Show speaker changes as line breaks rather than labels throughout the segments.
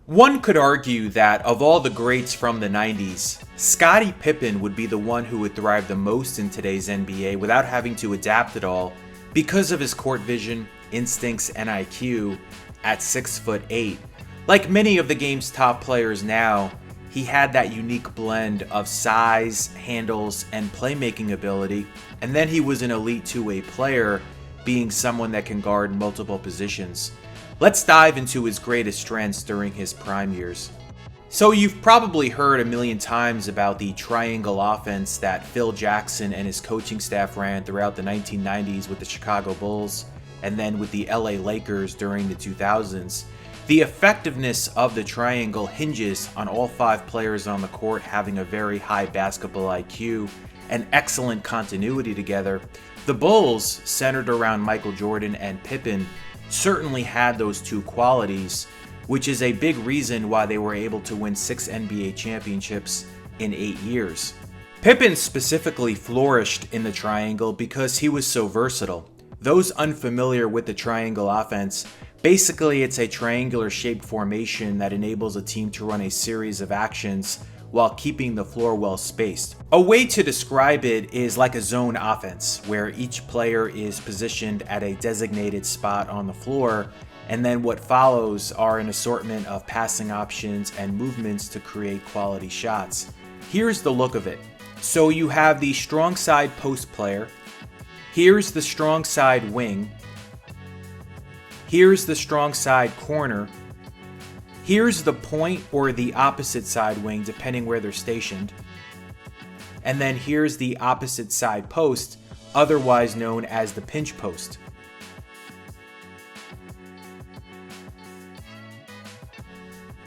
One could argue that of all the greats from the 90s, Scottie Pippen would be the one who would thrive the most in today's NBA without having to adapt at all because of his court vision, instincts, and IQ at 6'8". Like many of the game's top players now, he had that unique blend of size, handles, and playmaking ability, and then he was an elite two-way player, being someone that can guard multiple positions. Let's dive into his greatest strengths during his prime years. So you've probably heard a million times about the triangle offense that Phil Jackson and his coaching staff ran throughout the 1990s with the Chicago Bulls and then with the LA Lakers during the 2000s. The effectiveness of the triangle hinges on all five players on the court having a very high basketball IQ and excellent continuity together. The Bulls, centered around Michael Jordan and Pippen, certainly had those two qualities, which is a big reason why they were able to win 6 NBA championships in 8 years. Pippen specifically flourished in the triangle because he was so versatile. Those unfamiliar with the triangle offense, basically it's a triangular shaped formation that enables a team to run a series of actions while keeping the floor well spaced. A way to describe it is like a zone offense, where each player is positioned at a designated spot on the floor, and then what follows are an assortment of passing options and movements to create quality shots. Here's the look of it. So you have the strong side post player, here's the strong side wing, here's the strong side corner, here's the point or the opposite side wing depending where they're stationed, and then here's the opposite side post, otherwise known as the pinch post.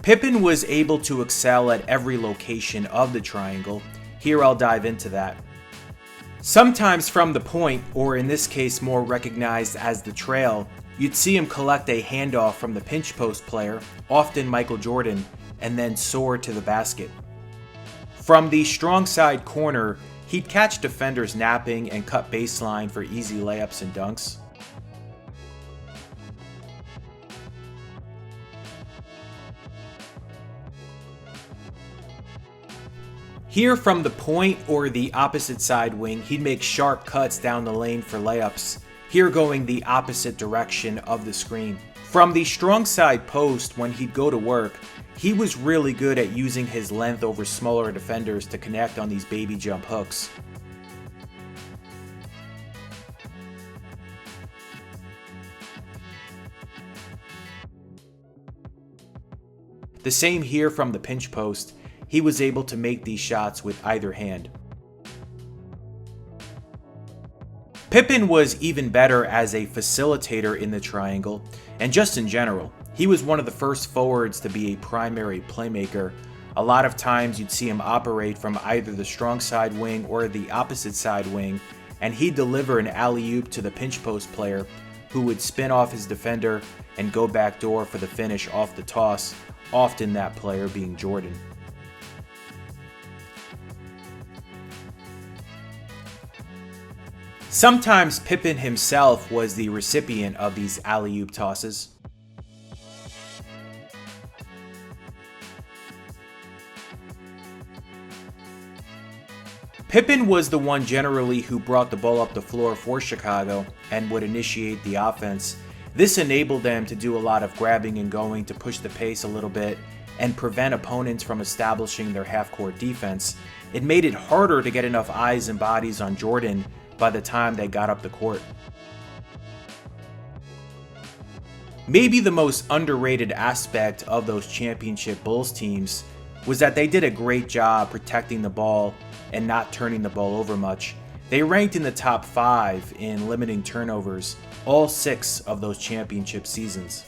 Pippen was able to excel at every location of the triangle. Here I'll dive into that. Sometimes from the point, or in this case more recognized as the trail, you'd see him collect a handoff from the pinch post player, often Michael Jordan, and then soar to the basket. From the strong side corner, he'd catch defenders napping and cut baseline for easy layups and dunks. Here from the point or the opposite side wing, he'd make sharp cuts down the lane for layups, here going the opposite direction of the screen. From the strong side post, when he'd go to work, he was really good at using his length over smaller defenders to connect on these baby jump hooks. The same here from the pinch post. He was able to make these shots with either hand. Pippen was even better as a facilitator in the triangle, and just in general. He was one of the first forwards to be a primary playmaker. A lot of times you'd see him operate from either the strong side wing or the opposite side wing, and he'd deliver an alley-oop to the pinch post player, who would spin off his defender and go backdoor for the finish off the toss, often that player being Jordan. Sometimes Pippen himself was the recipient of these alley-oop tosses. Pippen was the one generally who brought the ball up the floor for Chicago and would initiate the offense. This enabled them to do a lot of grabbing and going to push the pace a little bit and prevent opponents from establishing their half-court defense. It made it harder to get enough eyes and bodies on Jordan by the time they got up the court. Maybe the most underrated aspect of those championship Bulls teams was that they did a great job protecting the ball and not turning the ball over much. They ranked in the top 5 in limiting turnovers all 6 of those championship seasons.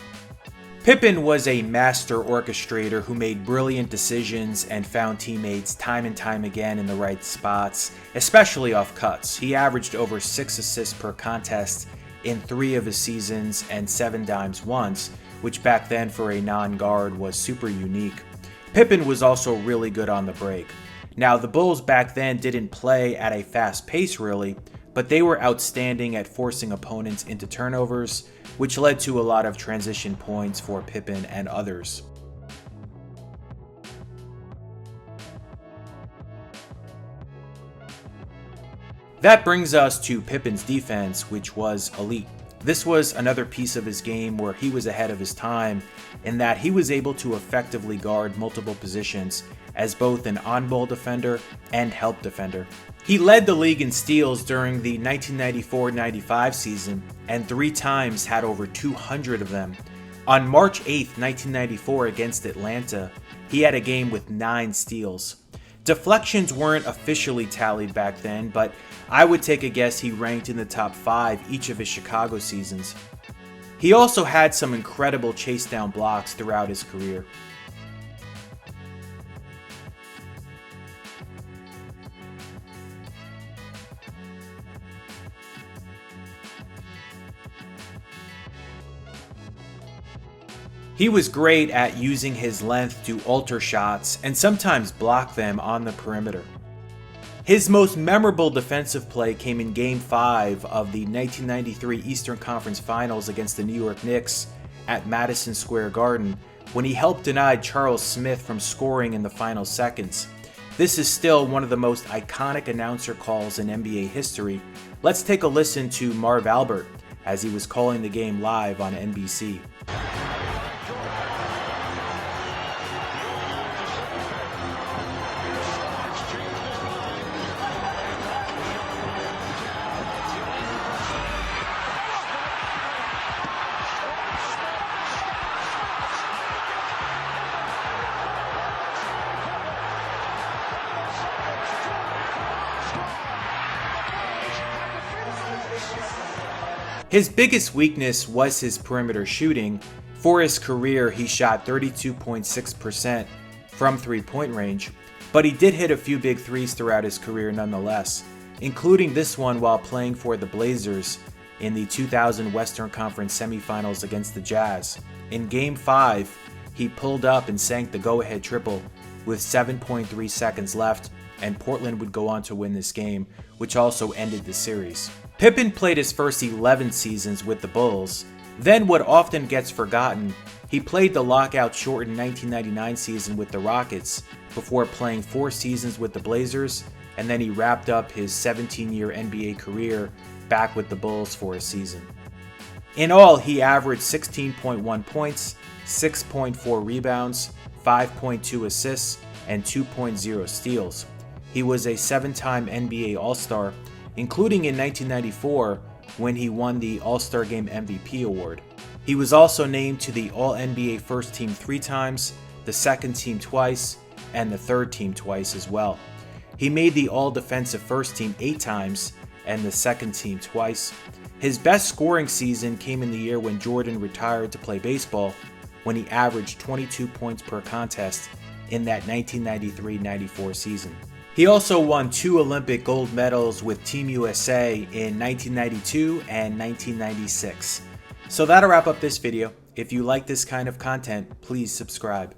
Pippen was a master orchestrator who made brilliant decisions and found teammates time and time again in the right spots, especially off cuts. He averaged over 6 assists per contest in 3 of his seasons and 7 dimes once, which back then for a non-guard was super unique. Pippen was also really good on the break. Now, the Bulls back then didn't play at a fast pace really, but they were outstanding at forcing opponents into turnovers, which led to a lot of transition points for Pippen and others. That brings us to Pippen's defense, which was elite. This was another piece of his game where he was ahead of his time in that he was able to effectively guard multiple positions as both an on-ball defender and help defender. He led the league in steals during the 1994-95 season and 3 times had over 200 of them. On March 8, 1994 against Atlanta, he had a game with 9 steals. Deflections weren't officially tallied back then, but I would take a guess he ranked in the top 5 each of his Chicago seasons. He also had some incredible chase down blocks throughout his career. He was great at using his length to alter shots and sometimes block them on the perimeter. His most memorable defensive play came in Game 5 of the 1993 Eastern Conference Finals against the New York Knicks at Madison Square Garden when he helped deny Charles Smith from scoring in the final seconds. This is still one of the most iconic announcer calls in NBA history. Let's take a listen to Marv Albert as he was calling the game live on NBC. His biggest weakness was his perimeter shooting. For his career, he shot 32.6% from three-point range, but he did hit a few big threes throughout his career nonetheless, including this one while playing for the Blazers in the 2000 Western Conference semifinals against the Jazz. In Game 5, he pulled up and sank the go-ahead triple with 7.3 seconds left, and Portland would go on to win this game, which also ended the series. Pippen played his first 11 seasons with the Bulls. Then, what often gets forgotten, he played the lockout-shortened 1999 season with the Rockets before playing 4 seasons with the Blazers, and then he wrapped up his 17-year NBA career back with the Bulls for a season. In all, he averaged 16.1 points, 6.4 rebounds, 5.2 assists, and 2.0 steals. He was a 7-time NBA All-Star, including in 1994 when he won the All-Star Game MVP award. He was also named to the All-NBA First Team 3 times, the Second Team twice, and the Third Team twice as well. He made the All-Defensive First Team 8 times and the Second Team twice. His best scoring season came in the year when Jordan retired to play baseball, when he averaged 22 points per contest in that 1993-94 season. He also won 2 Olympic gold medals with Team USA in 1992 and 1996. So that'll wrap up this video. If you like this kind of content, please subscribe.